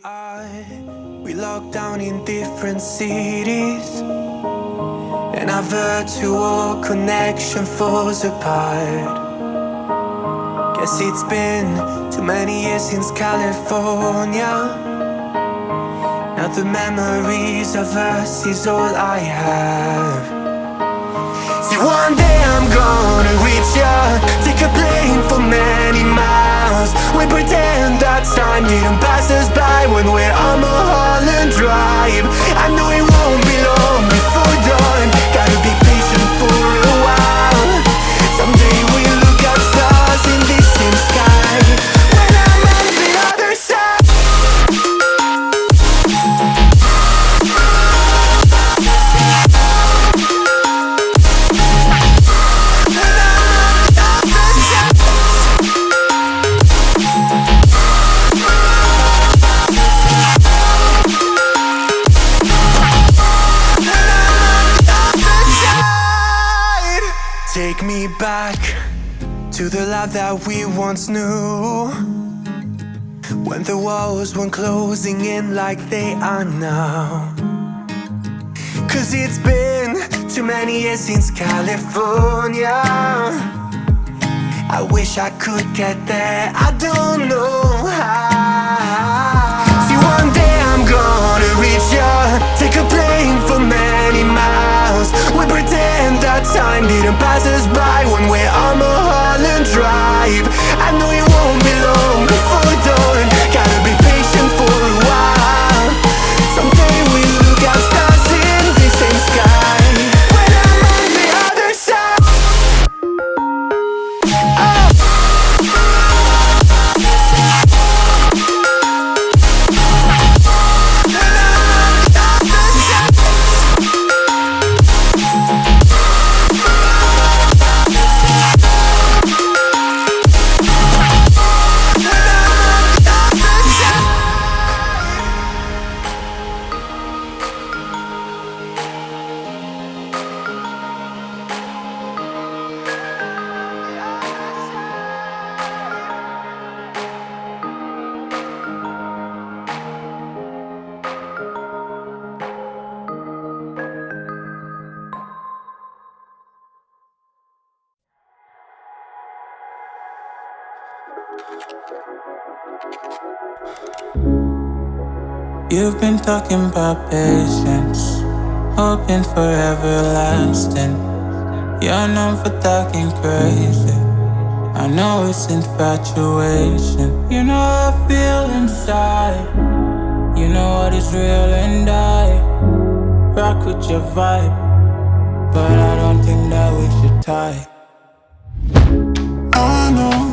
are. We locked down in different cities, and our virtual connection falls apart. Guess it's been too many years since California. Now the memories of us is all I have. See, one day I'm gonna reach ya, take a plane for many miles. We pretend that time didn't pass us by when we're on Mulholland Drive. I know it won't be long before dawn, gotta be patient for a while. Someday we'll look at stars in this same sky when I'm on the other side. Take me back to the life that we once knew, when the walls weren't closing in like they are now. Cause it's been too many years since California. I wish I could get there, I don't know how. See, one day I'm gonna reach ya, take a plane for many miles. We pretend that time didn't pass us by when we're on Mulholland Drive. I know it won't be long before dawn, gotta be patient for a while. Someday we'll look at stars in the same sky when I'm on the other side. You've been talking about patience, hoping for everlasting. You're known for talking crazy, I know it's infatuation. You know how I feel inside, you know what is real, and I rock with your vibe, but I don't think that we should tie. I know